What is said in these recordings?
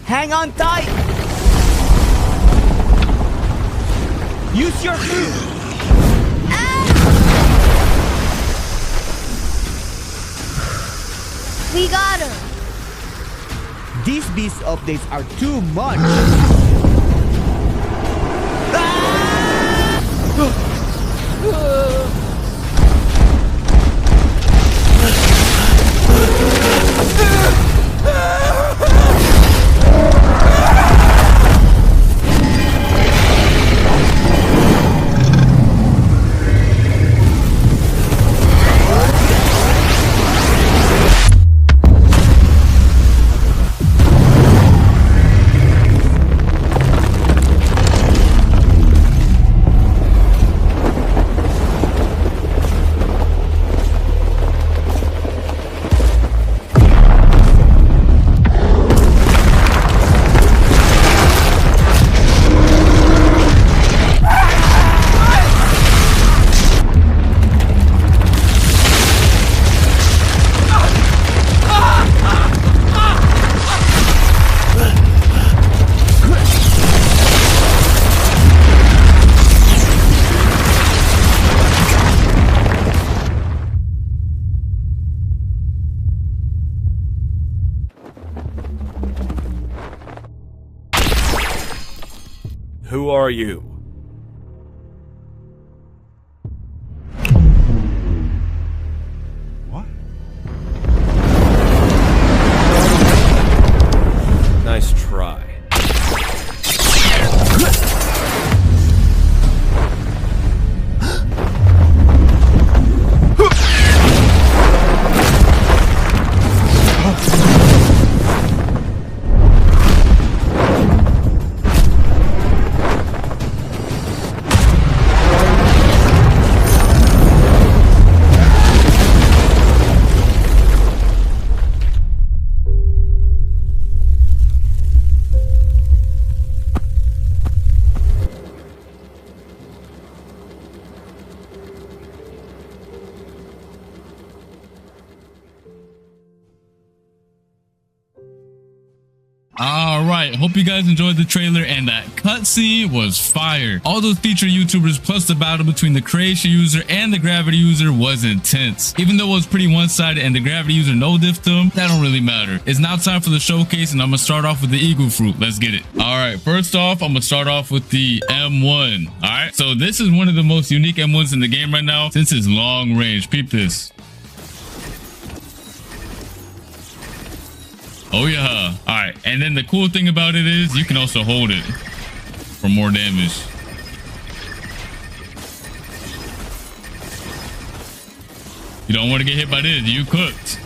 Hang on tight! Use your food! We got him! These beast updates are too much! Who are you? What? Nice try. Alright, hope you guys enjoyed the trailer, and that cutscene was fire. All those featured YouTubers plus the battle between the creation user and the gravity user was intense. Even though it was pretty one-sided and the gravity user no-diffed him, that don't really matter. It's now time for the showcase, and I'm gonna start off with the eagle fruit. Let's get it. Alright, first off, I'm gonna start off with the M1. Alright, so this is one of the most unique M1s in the game right now since it's long range. Peep this. Oh yeah. All right, and then the cool thing about it is you can also hold it for more damage. You don't want to get hit by this, you cooked.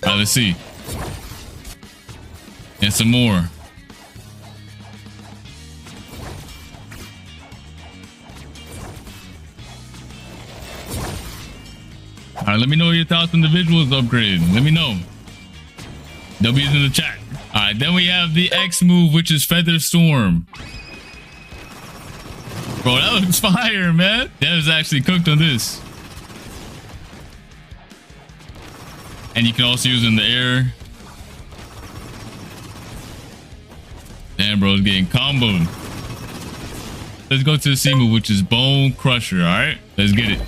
All right, let's see. And some more. All right, let me know your thoughts on the visuals upgrade. Let me know. W's in the chat. All right, then we have the X move, which is Feather Storm. Bro, that looks fire, man. That was actually cooked on this. And you can also use it in the air. Damn, bro, it's getting comboed. Let's go to the C move, which is Bone Crusher. All right, let's get it.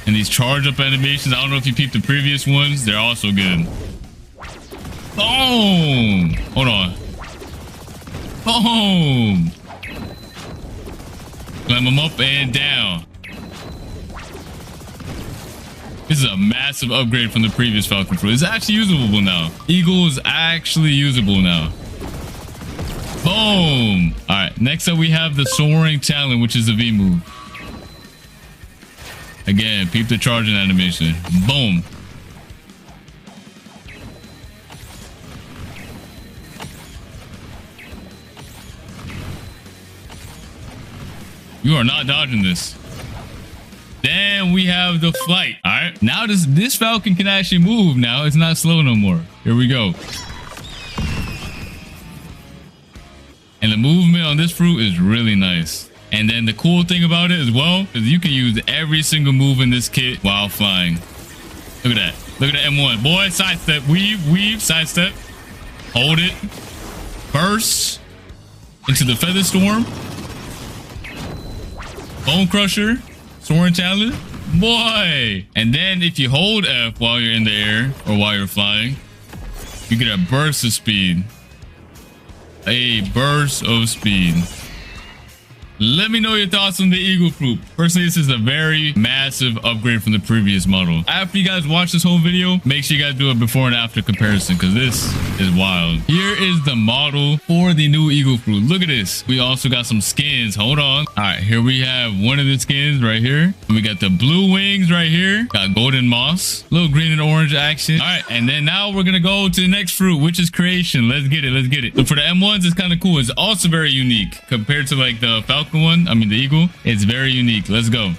And these charge up animations, I don't know if you peeped the previous ones, they're also good. Boom! Hold on. Boom! Climb them up and down. This is a massive upgrade from the previous Falcon Fruit. It's actually usable now. Eagle is actually usable now. Boom! Alright, next up we have the Soaring Talon, which is the V move. Again, peep the charging animation. Boom. You are not dodging this. Then we have the flight. All right. Now this Falcon can actually move now. It's not slow no more. Here we go. And the movement on this fruit is really nice. And then the cool thing about it as well is you can use every single move in this kit while flying. Look at that. Look at the M1. Boy, sidestep. Weave, sidestep. Hold it. Burst into the Feather Storm. Bone Crusher. Soaring Talon. Boy. And then if you hold F while you're in the air or while you're flying, you get a burst of speed. A burst of speed. Let me know your thoughts on the Eagle Fruit. Personally, this is a very massive upgrade from the previous model. After you guys watch this whole video, make sure you guys do a before and after comparison because this is wild. Here is the model for the new Eagle Fruit. Look at this. We also got some skins. Hold on. All right, here we have one of the skins right here. We got the blue wings right here. Got golden moss. Little green and orange action. All right, and then now we're going to go to the next fruit, which is creation. Let's get it. Let's get it. So for the M1s, it's kind of cool. It's also very unique compared to like the Falcon one. I mean the Eagle. It's very unique. Let's go.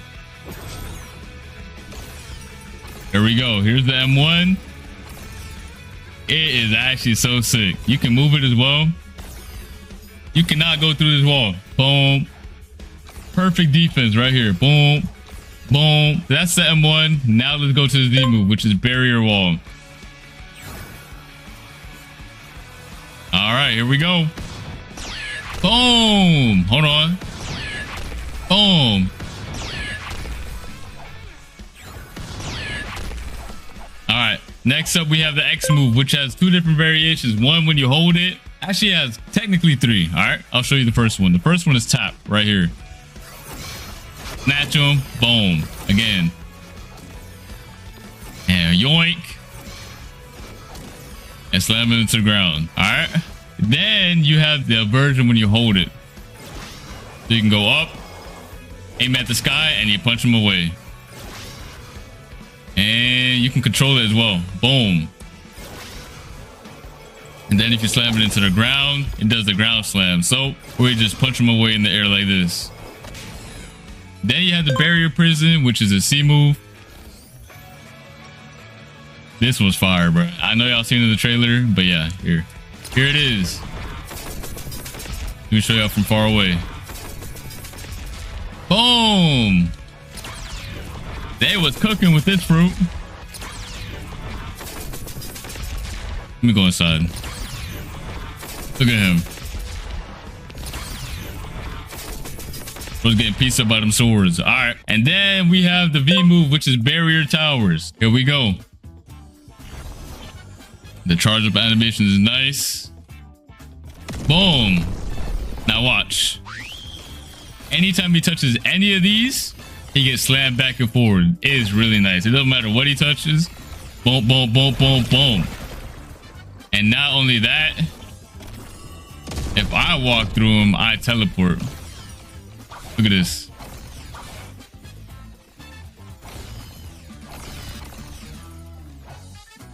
Here we go. Here's the M1. It is actually so sick. You can move it as well. You cannot go through this wall. Boom. Perfect defense right here. Boom. Boom. That's the M1. Now let's go to the Z move, which is barrier wall. All right, here we go. Boom. Hold on. Boom. All right, next up we have the X move, which has two different variations. One when you hold it, actually has technically three. All right, I'll show you the first one. The first one is tap right here. Snatch him, boom, again. And yoink. And slam it into the ground. All right, then you have the version when you hold it. So you can go up, aim at the sky, and you punch them away. And you can control it as well. Boom. And then if you slam it into the ground, it does the ground slam. So we just punch them away in the air like this. Then you have the barrier prison, which is a C move. This was fire, bro. I know y'all seen it in the trailer, but yeah, here it is. Let me show y'all from far away. Boom. They was cooking with this fruit. Let me go inside. Look at him. Was getting pieced up by them swords. All right. And then we have the V move, which is barrier towers. Here we go. The charge up animation is nice. Boom. Now watch. Anytime he touches any of these, he gets slammed back and forward. It is really nice. It doesn't matter what he touches. Boom, boom, boom, boom, boom. And not only that, if I walk through him, I teleport. Look at this.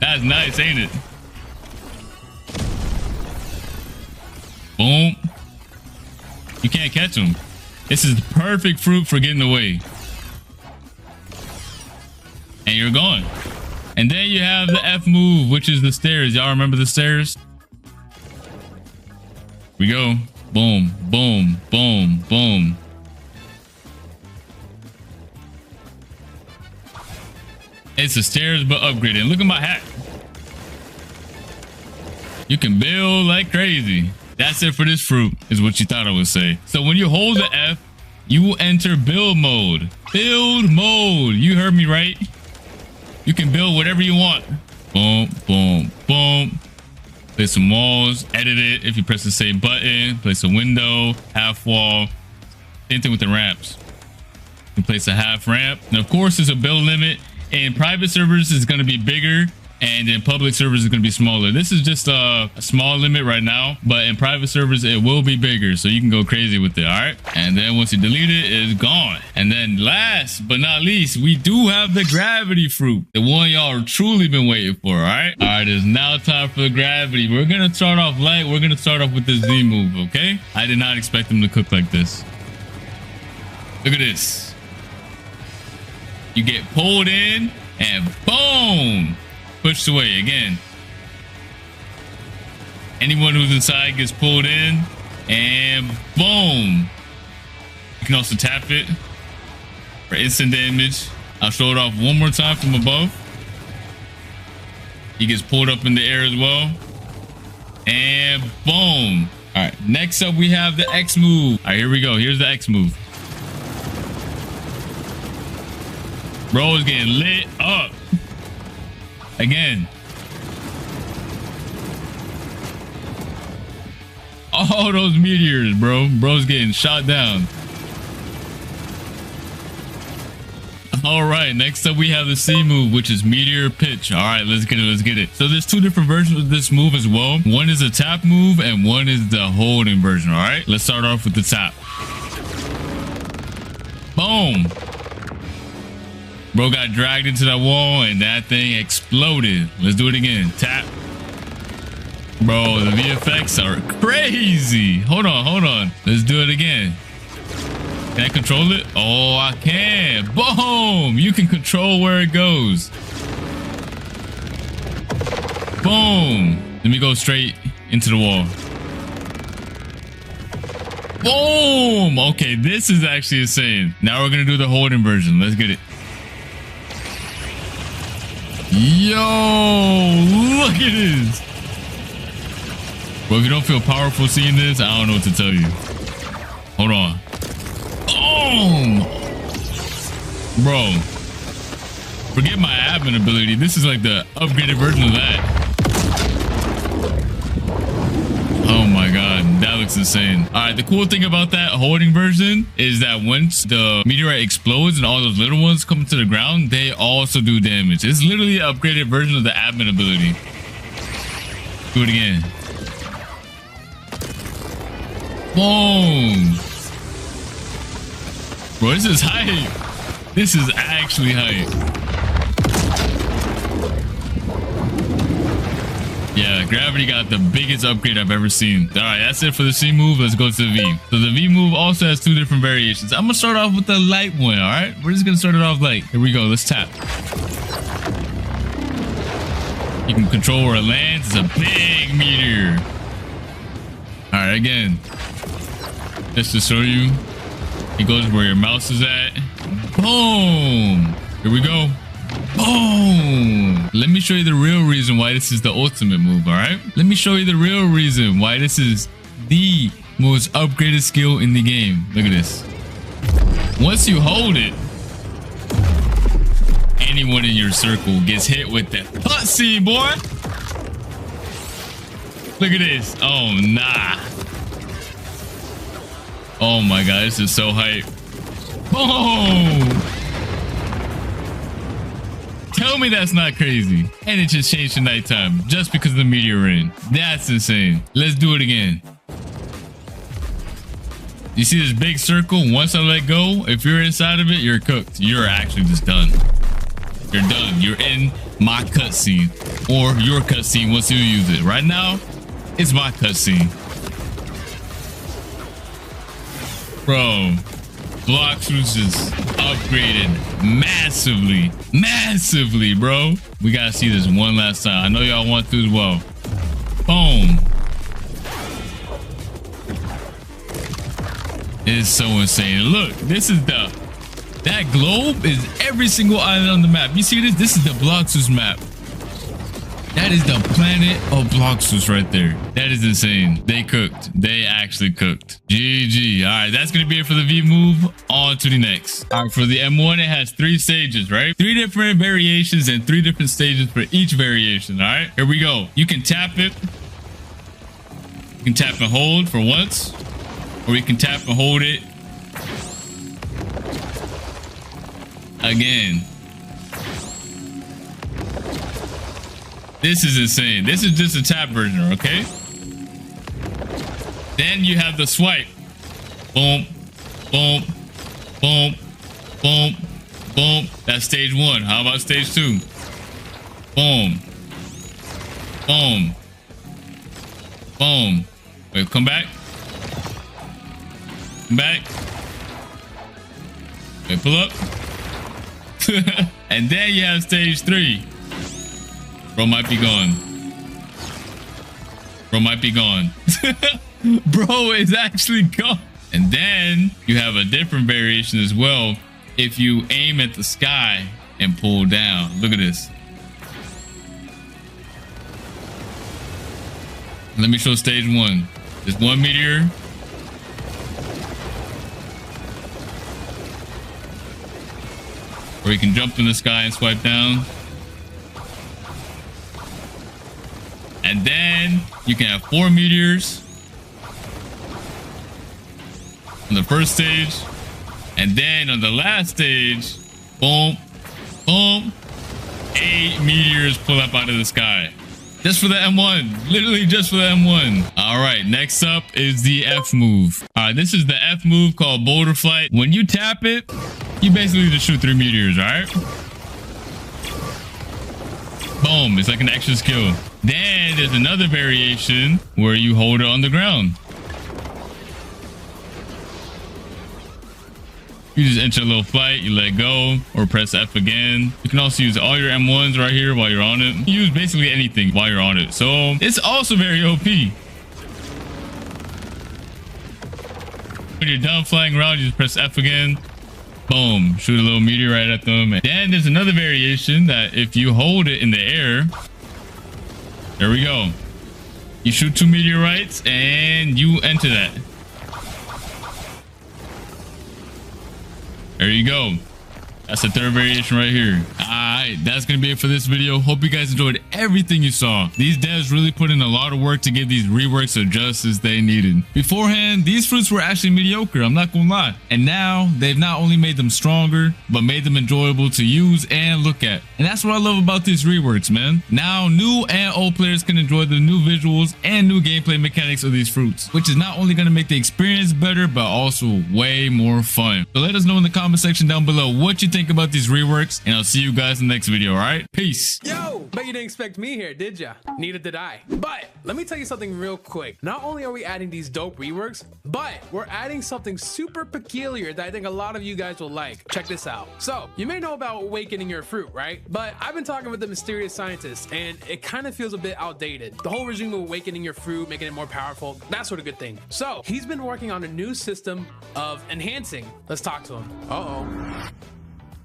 That's nice, ain't it? Boom. You can't catch him. This is the perfect fruit for getting away. And you're gone. And then you have the F move, which is the stairs. Y'all remember the stairs? We go. Boom, boom, boom, boom. It's the stairs, but upgraded. Look at my hat. You can build like crazy. That's it for this fruit, is what you thought I would say. So when you hold the F, you will enter build mode. Build mode. You heard me right. You can build whatever you want. Boom, boom, boom. Place some walls, edit it. If you press the same button, place a window, half wall. Same thing with the ramps. You can place a half ramp. And of course, there's a build limit. In private servers, it's going to be bigger. And in public servers, it's going to be smaller. This is just a small limit right now, but in private servers, it will be bigger. So you can go crazy with it. All right. And then once you delete it, it's gone. And then last but not least, we do have the gravity fruit, the one y'all truly been waiting for. All right. All right. It's now time for the gravity. We're going to start off light. We're going to start off with the Z move. Okay. I did not expect them to cook like this. Look at this. You get pulled in and boom. Pushed away again. Anyone who's inside gets pulled in and boom. You can also tap it for instant damage. I'll show it off one more time from above. He gets pulled up in the air as well. And boom. All right, next up we have the X move. All right, here we go. Here's the X move. Bro is getting lit up. Again. All those meteors, bro. Bro's getting shot down. All right, next up we have the C move, which is meteor pitch. All right, let's get it. Let's get it. So there's two different versions of this move as well. One is a tap move and one is the holding version. All right, let's start off with the tap. Boom. Bro got dragged into that wall and that thing exploded. Let's do it again. Tap. Bro, the VFX are crazy. Hold on. Let's do it again. Can I control it? Oh, I can. Boom. You can control where it goes. Boom. Let me go straight into the wall. Boom. Okay, this is actually insane. Now we're going to do the holding version. Let's get it. Yo, look at this. Bro, if you don't feel powerful seeing this, I don't know what to tell you. Hold on. Boom! Bro, forget my admin ability. This is like the upgraded version of that. Oh my god, that looks insane. All right, the cool thing about that holding version is that once the meteorite explodes and all those little ones come to the ground, they also do damage. It's literally an upgraded version of the admin ability. Do it again. Boom. Bro, this is hype. This is actually hype. Yeah, gravity got the biggest upgrade I've ever seen. All right, that's it for the C move. Let's go to the V. So the V move also has two different variations. I'm gonna start off with the light one. All right, we're just gonna start it off light. Here we go. Let's tap. You can control where it lands. It's a big meteor. All right, again. Just to show you, it goes where your mouse is at. Boom. Here we go. Boom. Let me show you the real reason why this is the ultimate move. All right, let me show you the real reason why this is the most upgraded skill in the game. Look at this. Once you hold it, anyone in your circle gets hit with the cutscene, boy. Look at this. Oh nah. Oh my god, this is so hype. Boom! Tell me that's not crazy. And it just changed to nighttime just because of the meteor rain. That's insane. Let's do it again. You see this big circle? Once I let go, if you're inside of it, you're cooked. You're actually just done. You're done. You're in my cutscene. Or your cutscene once you use it. Right now, it's my cutscene. Bro, Blocks was just upgraded massively, bro. We gotta see this one last time. I know y'all want to as well. Boom. It's so insane. Look, this is that globe is every single island on the map. You see this? This is the Bloxus map. That is the planet of Bloxus right there. That is insane. They cooked. They actually cooked. GG. All right, that's going to be it for the V move. On to the next. All right, for the M1, it has 3 stages, right? 3 different variations and 3 different stages for each variation, all right? Here we go. You can tap it. You can tap and hold for once. Or you can tap and hold it again. This is insane. This is just a tap version, okay? Then you have the swipe. Boom, boom, boom, boom, boom. That's stage 1. How about stage 2? Boom, boom, boom. Wait, come back. Come back. Wait, pull up. And then you have stage 3. Bro might be gone. Bro might be gone. Bro is actually gone. And then you have a different variation as well. If you aim at the sky and pull down. Look at this. Let me show stage 1. There's 1 meteor. Where you can jump in the sky and swipe down. And then you can have 4 meteors on the first stage. And then on the last stage, boom, boom, 8 meteors pull up out of the sky. Just for the M1. Literally just for the M1. All right, next up is the F move. All right, this is the F move called Boulder Flight. When you tap it, you basically just shoot 3 meteors, all right? Boom, it's like an extra skill. Then there's another variation where you hold it on the ground. You just enter a little flight, you let go, or press F again. You can also use all your M1s right here while you're on it. You can use basically anything while you're on it. So it's also very OP. When you're done flying around, you just press F again. Boom, shoot a little meteorite at them. And then there's another variation that if you hold it in the air, there we go. You shoot 2 meteorites and you enter that. There you go. That's the third variation right here. Alright, that's gonna be it for this video. Hope you guys enjoyed everything you saw. These devs really put in a lot of work to give these reworks the justice they needed. Beforehand, these fruits were actually mediocre, I'm not gonna lie. And now, they've not only made them stronger, but made them enjoyable to use and look at. And that's what I love about these reworks, man. Now, new and old players can enjoy the new visuals and new gameplay mechanics of these fruits, which is not only gonna make the experience better, but also way more fun. So let us know in the comment section down below what you think about these reworks, and I'll see you guys in the next video. All right, peace. Yo, bet you didn't expect me here, did ya? Neither did I. But let me tell you something real quick. Not only are we adding these dope reworks, but we're adding something super peculiar that I think a lot of you guys will like. Check this out. So you may know about awakening your fruit, right? But I've been talking with the mysterious scientist, and it kind of feels a bit outdated. The whole regime of awakening your fruit, making it more powerful, that sort of good thing. So he's been working on a new system of enhancing. Let's talk to him.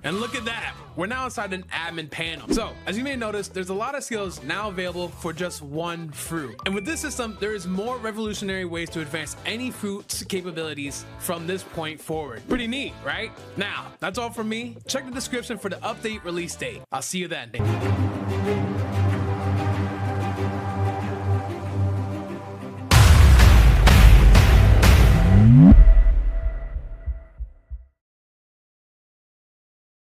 And look at that, we're now inside an admin panel. So, as you may notice, there's a lot of skills now available for just one fruit. And with this system, there is more revolutionary ways to advance any fruit's capabilities from this point forward. Pretty neat, right? Now, that's all from me. Check the description for the update release date. I'll see you then.